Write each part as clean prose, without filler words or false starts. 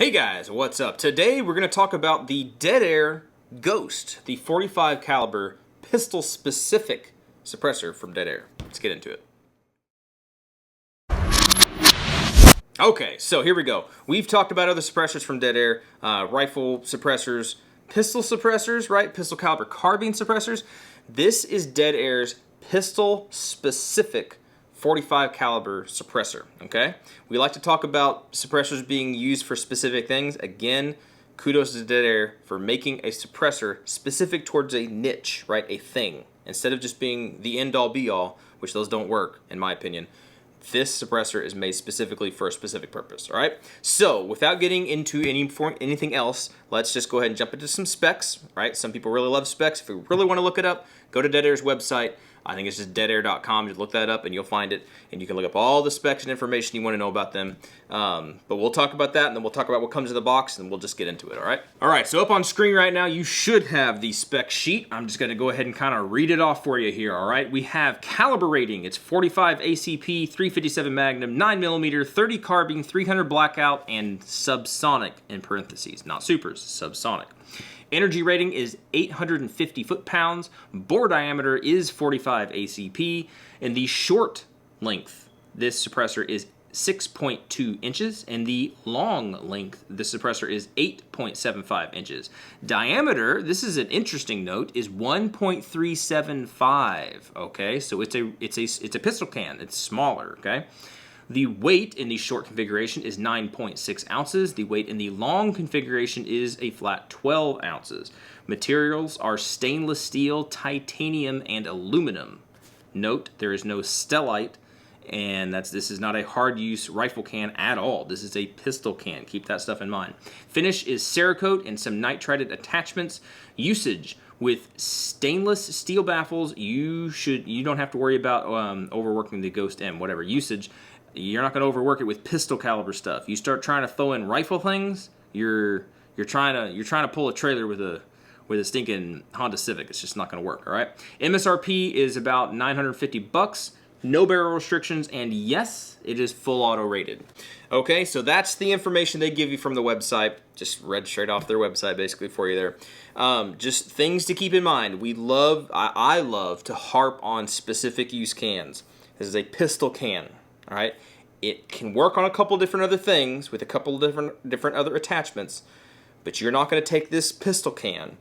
Hey guys, what's up? Today we're going to talk about the Dead Air Ghost, the .45 caliber pistol specific suppressor from Dead Air. Let's get into it. Okay, so here we go. We've talked about other suppressors from Dead Air, rifle suppressors, pistol suppressors, right? Pistol caliber carbine suppressors. This is Dead Air's pistol specific .45 caliber suppressor, okay? We like to talk about suppressors being used for specific things. Again, kudos to Dead Air for making a suppressor specific towards a niche, right? A thing. Instead of just being the end-all be-all, which those don't work, in my opinion. This suppressor is made specifically for a specific purpose, all right? So, without getting into anything else, let's just go ahead and jump into some specs, right? Some people really love specs. If you really want to look it up, go to Dead Air's website. I think it's just deadair.com. Just look that up and you'll find it. And you can look up all the specs and information you want to know about them. But we'll talk about that, and then we'll talk about what comes in the box, and we'll just get into it, all right? All right, so up on screen right now, you should have the spec sheet. I'm just going to go ahead and kind of read it off for you here, all right? We have caliber rating. It's .45 ACP, .357 Magnum, 9mm, 30 carbine, 300 blackout, and subsonic in parentheses. Not supers, subsonic. Energy rating is 850 foot-pounds. Bore diameter is .45 ACP. And the short length, this suppressor is 6.2 inches. And the long length, this suppressor is 8.75 inches. Diameter, this is an interesting note, is 1.375. Okay, so it's a pistol can. It's smaller. Okay. The weight in the short configuration is 9.6 ounces. The weight in the long configuration is a flat 12 ounces. Materials are stainless steel, titanium, and aluminum. Note, there is no stellite, and this is not a hard-use rifle can at all. This is a pistol can. Keep that stuff in mind. Finish is Cerakote and some nitrided attachments. Usage. With stainless steel baffles, you don't have to worry about overworking the Ghost M. Whatever usage, you're not going to overwork it with pistol caliber stuff. You start trying to throw in rifle things, you're trying to pull a trailer with a stinking Honda Civic. It's just not going to work. All right. MSRP is about $950. No barrel restrictions, and yes, it is full auto rated. Okay, so that's the information they give you from the website. Just read straight off their website basically for you there. Just things to keep in mind. I love to harp on specific use cans. This is a pistol can. All right, it can work on a couple different other things with a couple different other attachments, but you're not going to take this pistol can,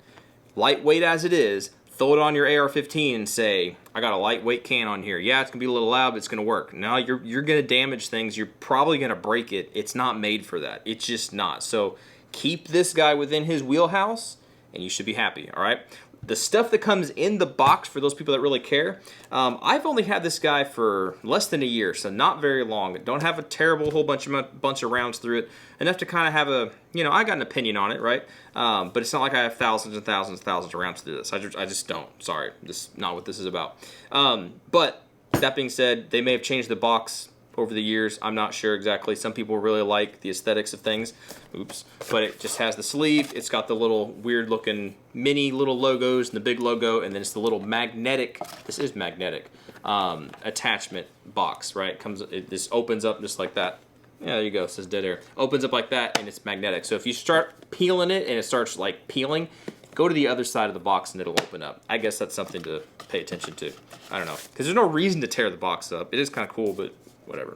lightweight as it is, throw it on your AR-15 and say, I got a lightweight can on here. Yeah, it's going to be a little loud, but it's going to work. No, you're going to damage things. You're probably going to break it. It's not made for that. It's just not. So keep this guy within his wheelhouse, and you should be happy, all right? The stuff that comes in the box, for those people that really care, I've only had this guy for less than a year, so not very long. Don't have a terrible whole bunch of rounds through it. Enough to kind of have a, I got an opinion on it, right? But it's not like I have thousands and thousands and thousands of rounds through this. I just don't. Sorry, this is not what this is about. But that being said, they may have changed the box over the years. I'm not sure exactly. Some people really like the aesthetics of things. Oops. But it just has the sleeve. It's got the little weird looking mini little logos and the big logo, and then it's the little magnetic, this is magnetic, attachment box, right? This opens up just like that. Yeah, there you go. It says Dead Air. Opens up like that, and it's magnetic. So if you start peeling it and it starts like peeling, go to the other side of the box and it'll open up. I guess that's something to pay attention to. I don't know. Because there's no reason to tear the box up. It is kind of cool, but whatever.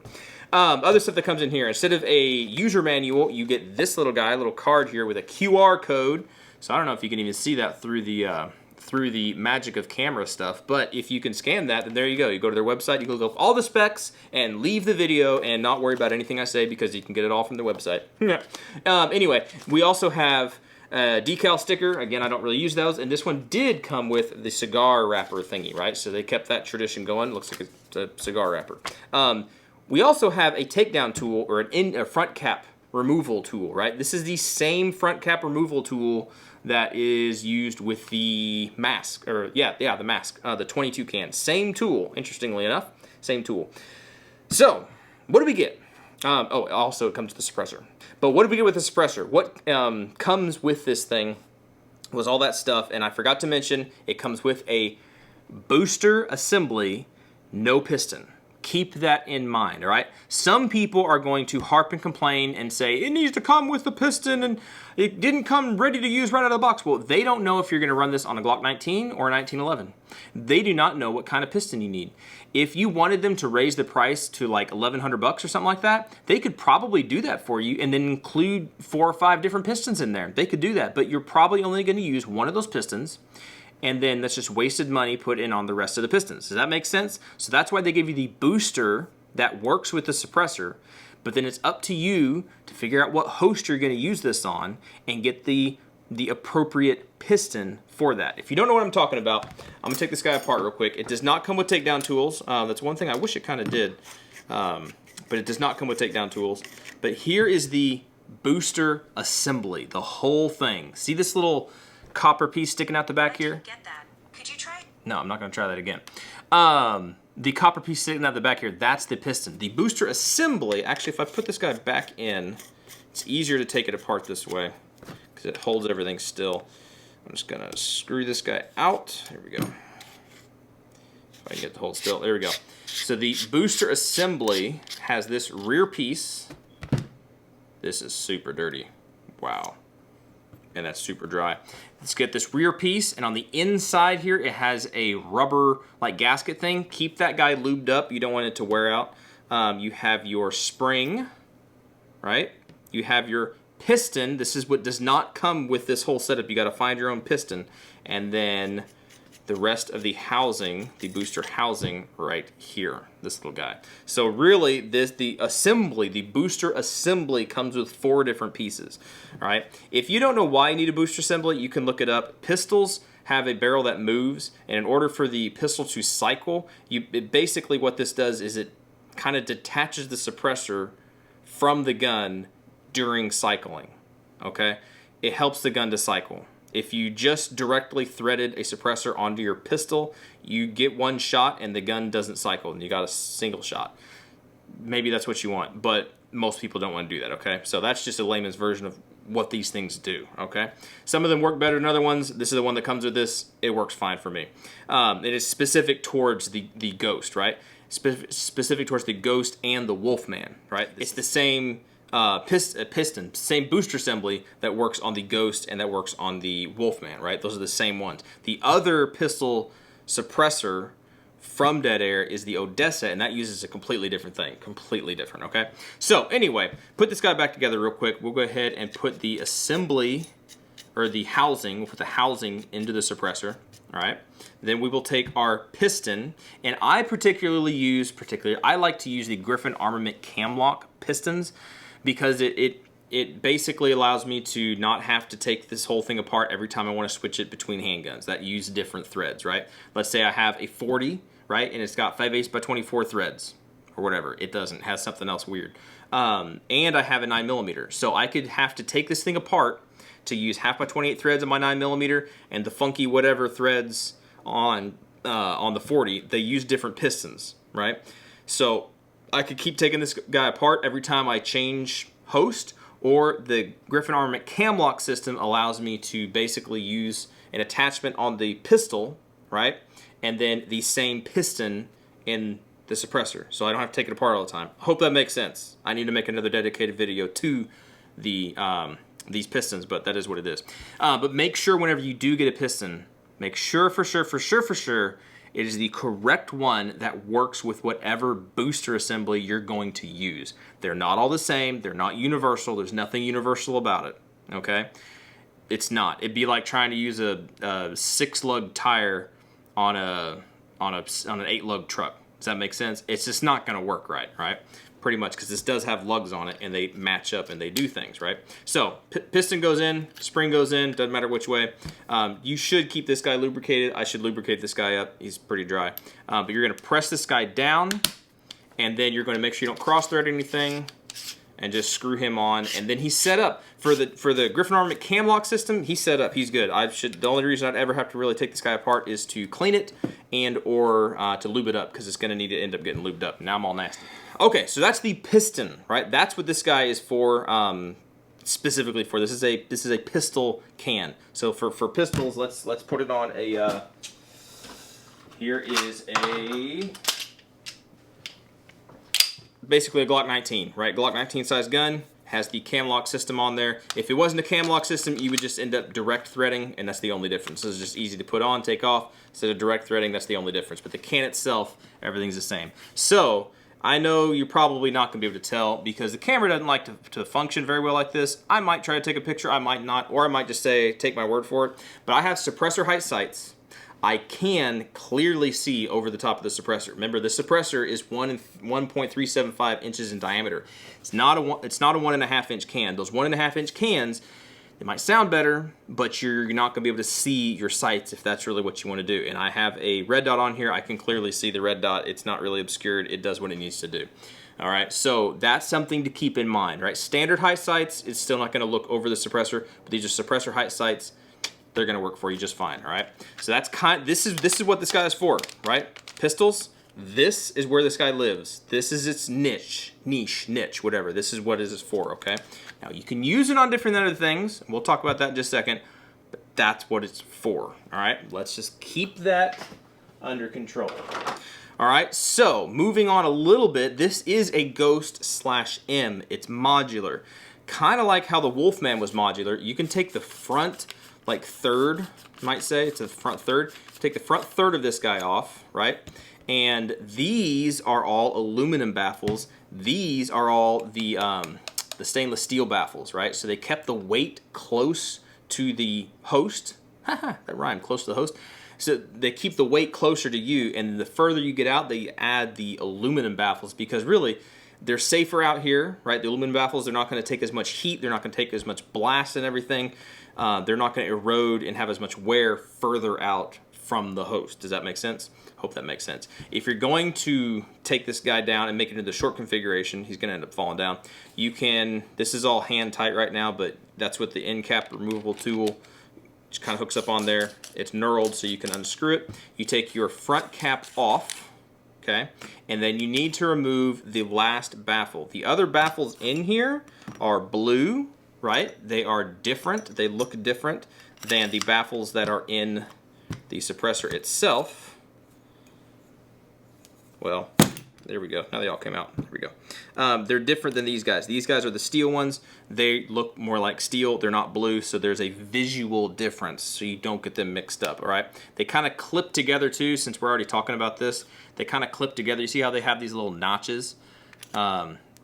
Other stuff that comes in here, instead of a user manual, you get this little guy, a little card here with a QR code. So I don't know if you can even see that through the magic of camera stuff, but if you can scan that, then there you go. You go to their website, you can look up all the specs and leave the video and not worry about anything I say because you can get it all from the website. Anyway, we also have a decal sticker. Again, I don't really use those, and this one did come with the cigar wrapper thingy, right? So they kept that tradition going. Looks like it's a cigar wrapper. We also have a takedown tool, or a front cap removal tool, right? This is the same front cap removal tool that is used with the mask, or the mask, the 22 can. Same tool, interestingly enough, same tool. So, what do we get? Also it comes with the suppressor. But what did we get with the suppressor? What comes with this thing was all that stuff, and I forgot to mention, it comes with a booster assembly, no piston. Keep that in mind, all right? Some people are going to harp and complain and say, it needs to come with the piston and it didn't come ready to use right out of the box. Well, they don't know if you're gonna run this on a Glock 19 or a 1911. They do not know what kind of piston you need. If you wanted them to raise the price to like $1,100 or something like that, they could probably do that for you and then include 4 or 5 different pistons in there. They could do that, but you're probably only gonna use one of those pistons, and then that's just wasted money put in on the rest of the pistons. Does that make sense? So that's why they give you the booster that works with the suppressor, but then it's up to you to figure out what host you're gonna use this on and get the appropriate piston for that. If you don't know what I'm talking about, I'm gonna take this guy apart real quick. It does not come with takedown tools. That's one thing I wish it kind of did, but it does not come with takedown tools. But here is the booster assembly, the whole thing. See this little copper piece sticking out the back here? Get that. Could you try? No, I'm not gonna try that again. The copper piece sticking out the back here, that's the piston. The booster assembly, actually if I put this guy back in, it's easier to take it apart this way because it holds everything still. I'm just gonna screw this guy out. There we go. If I can get the hold still, there we go. So the booster assembly has this rear piece. This is super dirty. Wow. And that's super dry. Let's get this rear piece, and on the inside here, it has a rubber like gasket thing. Keep that guy lubed up. You don't want it to wear out. You have your spring, right? You have your piston. This is what does not come with this whole setup. You got to find your own piston, and then the rest of the housing, the booster housing right here, this little guy. So really, the booster assembly comes with 4 different pieces, all right? If you don't know why you need a booster assembly, you can look it up. Pistols have a barrel that moves, and in order for the pistol to cycle, basically what this does is it kind of detaches the suppressor from the gun during cycling, okay? It helps the gun to cycle. If you just directly threaded a suppressor onto your pistol, you get one shot and the gun doesn't cycle and you got a single shot. Maybe that's what you want, but most people don't want to do that, okay? So that's just a layman's version of what these things do, okay? Some of them work better than other ones. This is the one that comes with this. It works fine for me. It is specific towards the Ghost, right? Specific towards the Ghost and the Wolfman, right? It's the same piston, same booster assembly that works on the Ghost and that works on the Wolfman, right? Those are the same ones. The other pistol suppressor from Dead Air is the Odessa, and that uses a completely different thing. Completely different, okay? So anyway, put this guy back together real quick. We'll go ahead and put the assembly, or the housing, we'll put the housing into the suppressor, all right? Then we will take our piston, and I I like to use the Griffin Armament Camlock pistons, because it basically allows me to not have to take this whole thing apart every time I want to switch it between handguns that use different threads, right? Let's say I have a 40, right, and it's got 5/8 by 24 threads, or whatever. It doesn't, it has something else weird. And I have a 9mm, so I could have to take this thing apart to use 1/2 by 28 threads on my 9mm and the funky whatever threads on the 40. They use different pistons, right? So I could keep taking this guy apart every time I change host, or the Griffin Armament Camlock system allows me to basically use an attachment on the pistol, right? And then the same piston in the suppressor, so I don't have to take it apart all the time. Hope that makes sense. I need to make another dedicated video to the these pistons, but that is what it is. But make sure whenever you do get a piston, make sure for sure it is the correct one that works with whatever booster assembly you're going to use. They're not all the same. They're not universal. There's nothing universal about it, okay? It's not. It'd be like trying to use a 6-lug tire on an 8-lug truck. Does that make sense? It's just not going to work right? Pretty much, because this does have lugs on it and they match up and they do things, right? So piston goes in, spring goes in, doesn't matter which way. You should keep this guy lubricated. I should lubricate this guy up. He's pretty dry. But you're going to press this guy down, and then you're going to make sure you don't cross thread anything, and just screw him on, and then he's set up. For the Griffin Armament Camlock system, he's set up. He's good. The only reason I'd ever have to really take this guy apart is to clean it and or to lube it up, because it's going to need to end up getting lubed up. Now I'm all nasty. Okay, so that's the piston, right? That's what this guy is for, specifically for. This is a pistol can. So for pistols, let's put it on a. Here is a basically a Glock 19, right? Glock 19 size gun, has the cam lock system on there. If it wasn't a cam lock system, you would just end up direct threading, and that's the only difference. This is just easy to put on, take off. Instead of direct threading, that's the only difference. But the can itself, everything's the same. So I know you're probably not going to be able to tell because the camera doesn't like to function very well like this. I might try to take a picture, I might not, or I might just say, take my word for it. But I have suppressor height sights. I can clearly see over the top of the suppressor. Remember, the suppressor is 1.375 inches in diameter. It's not a 1.5 inch can. Those 1.5 inch cans, they might sound better, but you're not going to be able to see your sights if that's really what you want to do. And I have a red dot on here. I can clearly see the red dot. It's not really obscured. It does what it needs to do. All right, so that's something to keep in mind, right? Standard height sights, it's still not going to look over the suppressor, but these are suppressor height sights. They're going to work for you just fine, all right? So that's this is what this guy is for, right? Pistols, this is where this guy lives. This is its niche, whatever. This is what it is for, okay? Now, you can use it on different other things. We'll talk about that in just a second, but that's what it's for, all right? Let's just keep that under control. All right, so moving on a little bit, this is a Ghost/M. It's modular. Kind of like how the Wolfman was modular. You can take the front like third, might say, it's a front third. Take the front third of this guy off, right? And these are all aluminum baffles. These are all the stainless steel baffles, right? So they kept the weight close to the host. Haha, that rhymed, close to the host. So they keep the weight closer to you, and the further you get out, they add the aluminum baffles because really, they're safer out here, right? The aluminum baffles, they're not going to take as much heat. They're not going to take as much blast and everything. They're not going to erode and have as much wear further out from the host. Does that make sense? Hope that makes sense. If you're going to take this guy down and make it into the short configuration, he's going to end up falling down. You can, this is all hand tight right now, but that's with the end cap removable tool. Just kind of hooks up on there. It's knurled so you can unscrew it. You take your front cap off, okay? And then you need to remove the last baffle. The other baffles in here are blue, right? They are different. They look different than the baffles that are in the suppressor itself. Well, there we go. Now they all came out. There we go. They're different than these guys. These guys are the steel ones. They look more like steel. They're not blue, so there's a visual difference, so you don't get them mixed up, all right? They kind of clip together, too, since we're already talking about this. They kind of clip together. You see how they have these little notches?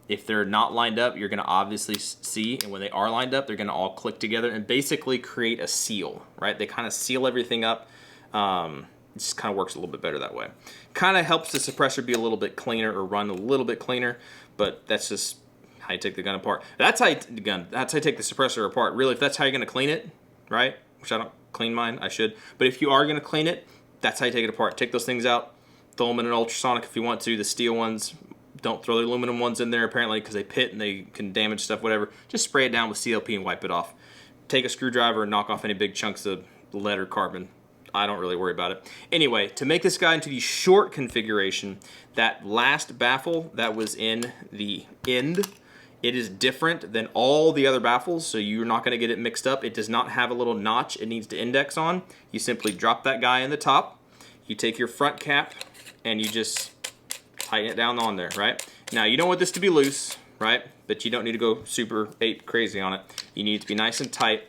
If they're not lined up, you're going to obviously see, and when they are lined up, they're going to all click together and basically create a seal, right? They kind of seal everything up. It just kind of works a little bit better that way. Kind of helps the suppressor be a little bit cleaner or run a little bit cleaner, but that's just how you take the gun apart. That's how you take the suppressor apart. Really, if that's how you're going to clean it, right? Which I don't clean mine, I should. But if you are going to clean it, that's how you take it apart. Take those things out, throw them in an ultrasonic if you want to. The steel ones, don't throw the aluminum ones in there apparently because they pit and they can damage stuff, whatever. Just spray it down with CLP and wipe it off. Take a screwdriver and knock off any big chunks of lead or carbon. I don't really worry about it. Anyway, to make this guy into the short configuration, that last baffle that was in the end, it is different than all the other baffles, so you're not going to get it mixed up. It does not have a little notch it needs to index on. You simply drop that guy in the top. You take your front cap and you just tighten it down on there, right? Now, you don't want this to be loose, right? But you don't need to go super ape crazy on it. You need it to be nice and tight.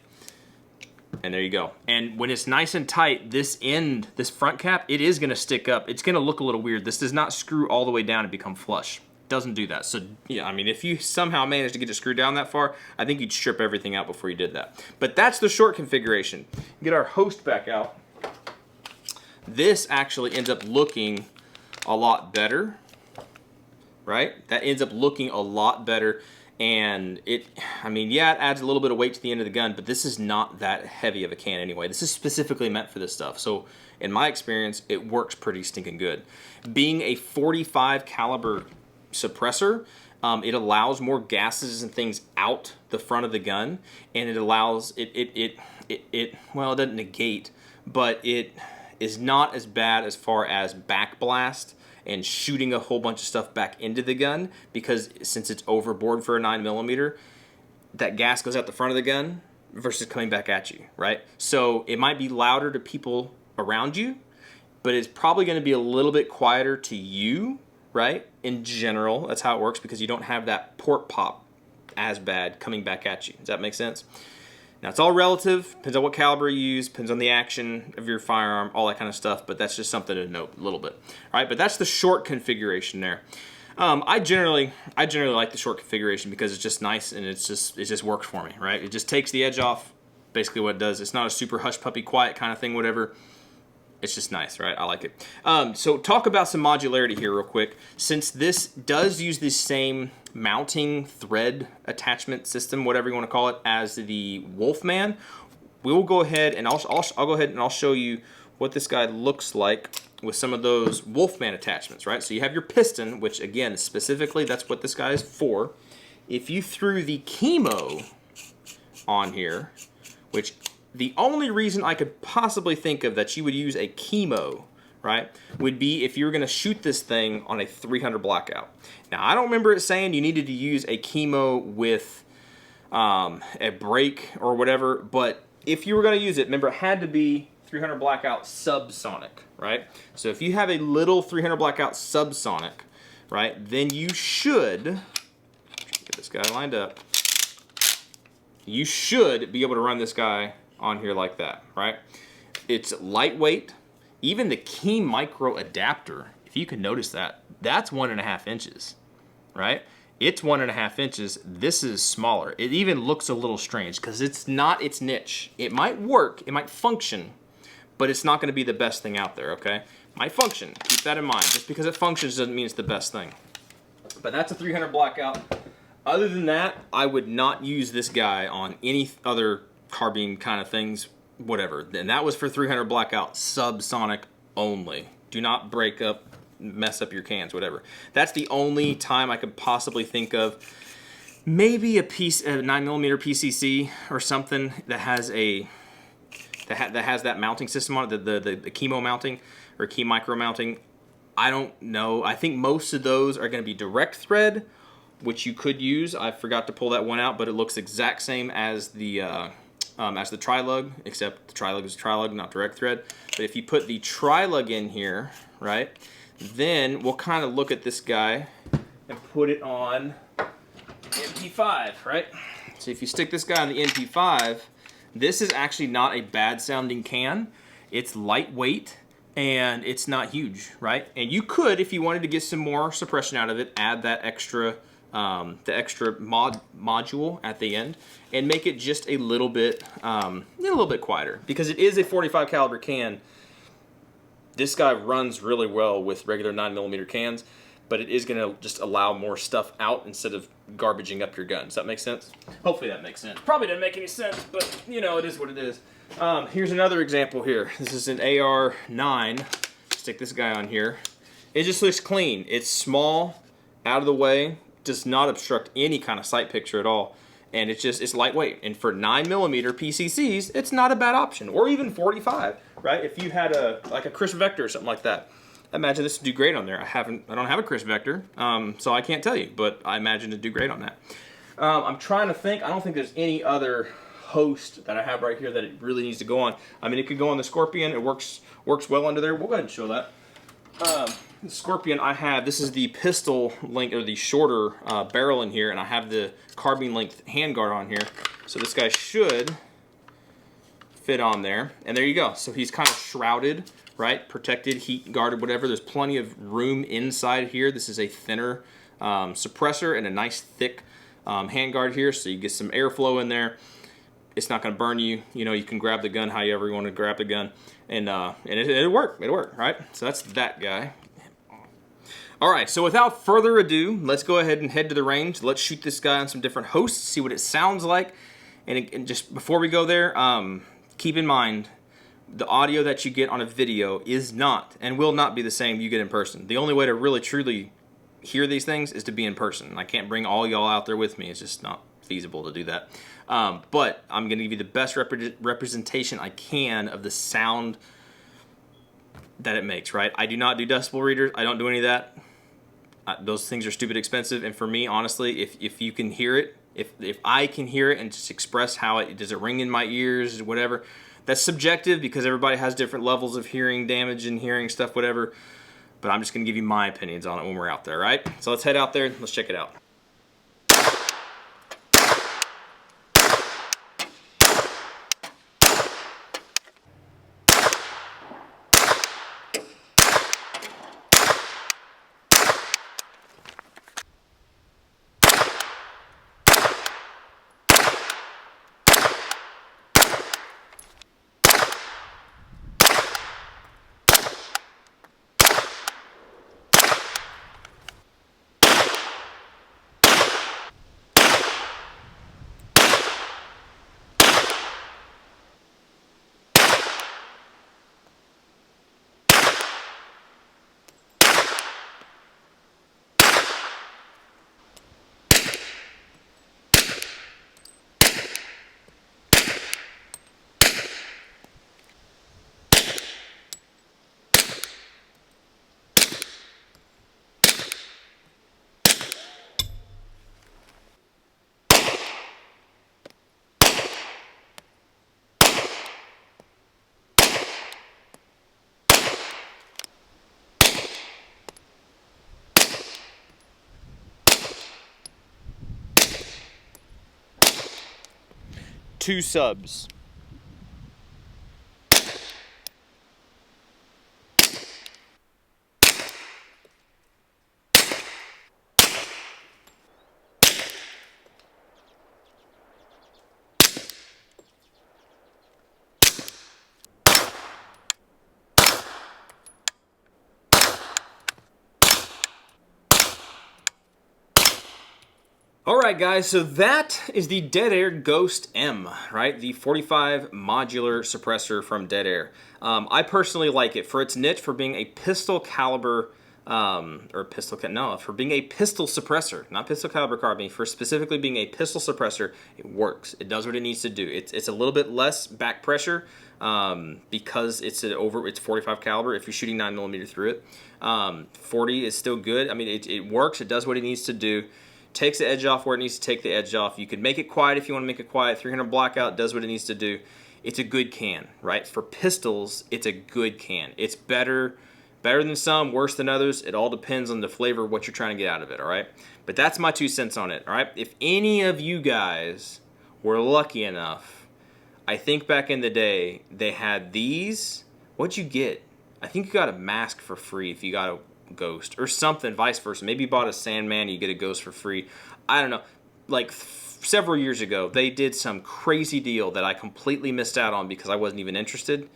And there you go. And when it's nice and tight, this end, this front cap, it is going to stick up. It's going to look a little weird. This does not screw all the way down and become flush. It doesn't do that. So, yeah, I mean, if you somehow managed to get it screwed down that far, I think you'd strip everything out before you did that. But that's the short configuration. Get our host back out. This actually ends up looking a lot better, right? That ends up looking a lot better. And I mean, yeah, it adds a little bit of weight to the end of the gun, but this is not that heavy of a can anyway. This is specifically meant for this stuff. So in my experience, it works pretty stinking good. Being a 45 caliber suppressor, it allows more gases and things out the front of the gun, and it allows, well, it doesn't negate, but it is not as bad as far as backblast and shooting a whole bunch of stuff back into the gun, because since it's overboard for a 9mm, that gas goes out the front of the gun versus coming back at you, right? So it might be louder to people around you, but it's probably going to be a little bit quieter to you, right? in general. That's how it works because you don't have that port pop as bad coming back at you. Does that make sense? Now, it's all relative. Depends on what caliber you use. Depends on the action of your firearm, all that kind of stuff. But that's just something to note a little bit. All right, but that's the short configuration there. I generally like the short configuration because it's just nice and it just works for me, right? It just takes the edge off. Basically, what it does. It's not a super hush puppy quiet kind of thing, whatever. It's just nice, right? I like it. So talk about some modularity here real quick. Since this does use the same mounting thread attachment system, whatever you want to call it, as the Wolfman, we will go ahead and I'll go ahead and I'll show you what this guy looks like with some of those Wolfman attachments, right? So you have your piston, which again, specifically, that's what this guy is for. If you threw the Chemo on here, which the only reason I could possibly think of that you would use a Chemo, right, would be if you were going to shoot this thing on a 300 blackout. Now, I don't remember it saying you needed to use a Chemo with a brake or whatever, but if you were going to use it, remember it had to be 300 blackout subsonic, right? So if you have a little 300 blackout subsonic, right, then you should, get this guy lined up, you should be able to run this guy on here like that, right? It's lightweight. Even the Key Micro adapter, if you can notice that, that's 1.5 inches, right? It's 1.5 inches. This is smaller. It even looks a little strange because it's not its niche. It might work, it might function, but it's not going to be the best thing out there, okay? Might function. Keep that in mind. Just because it functions doesn't mean it's the best thing. But that's a 300 blackout. Other than that, I would not use this guy on any other carbine kind of things, whatever. And that was for 300 blackout, subsonic only. Do not break up, mess up your cans, whatever. That's the only time I could possibly think of. Maybe a 9mm PCC or something that has a that has that mounting system on it, the Chemo mounting or Key Micro mounting. I don't know. I think most of those are going to be direct thread, which you could use. I forgot to pull that one out, but it looks exact same as the Trilug, except the Trilug is Trilug, not direct thread. But if you put the Trilug in here, right, then we'll kind of look at this guy and put it on NP5, right? So if you stick this guy on the NP5, this is actually not a bad sounding can. It's lightweight and it's not huge, right? And you could, if you wanted to get some more suppression out of it, add that extra module at the end and make it just a little bit quieter, because it is a 45 caliber can. This guy runs really well with regular 9mm cans, but it is going to just allow more stuff out instead of garbaging up your gun. Does that make sense? Hopefully that makes sense. Probably doesn't make any sense, but you know, it is what it is. Here's another example here. This is an AR-9. Stick this guy on here. It just looks clean. It's small, out of the way, does not obstruct any kind of sight picture at all, and it's lightweight. And for 9mm PCCs, it's not a bad option, or even 45, right? If you had like a Chris Vector or something like that, I imagine this would do great on there. I don't have a Chris Vector, so I can't tell you, but I imagine it'd do great on that. I'm trying to think. I don't think there's any other host that I have right here that it really needs to go on. I mean, it could go on the Scorpion. It works well under there. We'll go ahead and show that. The Scorpion I have, this is the pistol length, or the shorter barrel in here, and I have the carbine length handguard on here. So this guy should fit on there. And there you go. So he's kind of shrouded, right? Protected, heat guarded, whatever. There's plenty of room inside here. This is a thinner suppressor and a nice thick handguard here, so you get some airflow in there. It's not going to burn you. You know, you can grab the gun however you want to grab the gun, and it'll work. It'll work, right? So that's that guy. All right, so without further ado, let's go ahead and head to the range. Let's shoot this guy on some different hosts, see what it sounds like. And just before we go there, keep in mind, the audio that you get on a video is not and will not be the same you get in person. The only way to really truly hear these things is to be in person. I can't bring all y'all out there with me. It's just not feasible to do that. But I'm going to give you the best representation I can of the sound that it makes, right? I do not do decibel readers. I don't do any of that. Those things are stupid expensive. And for me, honestly, if you can hear it, if I can hear it and just express how it, does it ring in my ears, whatever, that's subjective because everybody has different levels of hearing damage and hearing stuff, whatever. but I'm just gonna give you my opinions on it when we're out there, right? So let's head out there, let's check it out. Two subs. Alright guys, so that is the Dead Air Ghost M, right? The 45 modular suppressor from Dead Air. I personally like it for its niche, for being a pistol caliber, for being a pistol suppressor, not pistol caliber carbine, for specifically being a pistol suppressor. It works. It does what it needs to do. It's a little bit less back pressure because it's 45 caliber. If you're shooting 9mm through it, 40 is still good. I mean, it works. It does what it needs to do. Takes the edge off where it needs to take the edge off. You could make it quiet if you want to make it quiet. 300 blackout does what it needs to do. It's a good can, right? For pistols, it's a good can. It's better than some, worse than others. It all depends on the flavor of what you're trying to get out of it, all right? But that's my 2 cents on it, all right? If any of you guys were lucky enough, I think back in the day, they had these. What'd you get? I think you got a mask for free if you got a Ghost or something, vice versa. Maybe you bought a Sandman, you get a Ghost for free. I don't know. Like several years ago, they did some crazy deal that I completely missed out on because I wasn't even interested.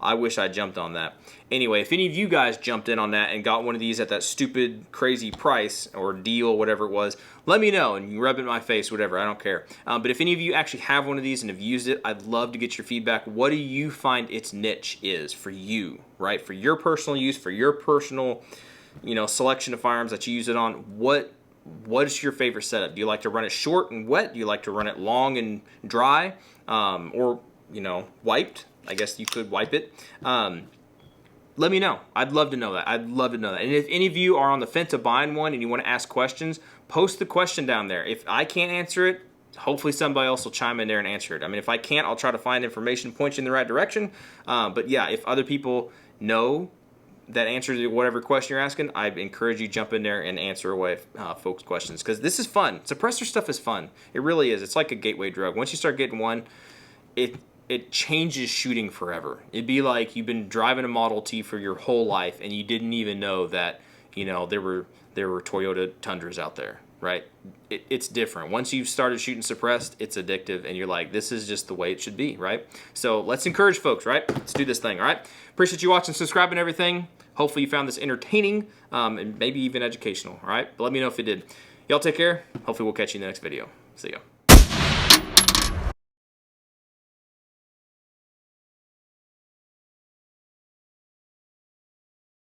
I wish I jumped on that. Anyway, if any of you guys jumped in on that and got one of these at that stupid, crazy price or deal, whatever it was, let me know and you rub it in my face, whatever. I don't care. But if any of you actually have one of these and have used it, I'd love to get your feedback. What do you find its niche is for you, right? For your personal use, for your personal, selection of firearms that you use it on. What is your favorite setup? Do you like to run it short and wet? Do you like to run it long and dry? Or, wiped? I guess you could wipe it. Let me know. I'd love to know that. I'd love to know that. And if any of you are on the fence of buying one and you want to ask questions, post the question down there. If I can't answer it, hopefully somebody else will chime in there and answer it. I mean, if I can't, I'll try to find information, point you in the right direction. But yeah, if other people know that answer to whatever question you're asking, I encourage you jump in there and answer away folks' questions, because this is fun. Suppressor stuff is fun. It really is. It's like a gateway drug. Once you start getting one, it changes shooting forever. It'd be like you've been driving a Model T for your whole life and you didn't even know that there were Toyota Tundras out there, right? It's different. Once you've started shooting suppressed, it's addictive and you're like, this is just the way it should be, right? So let's encourage folks, right? Let's do this thing, all right? Appreciate you watching, subscribing, everything. Hopefully you found this entertaining and maybe even educational, all right? But let me know if it did. Y'all take care. Hopefully we'll catch you in the next video. See ya.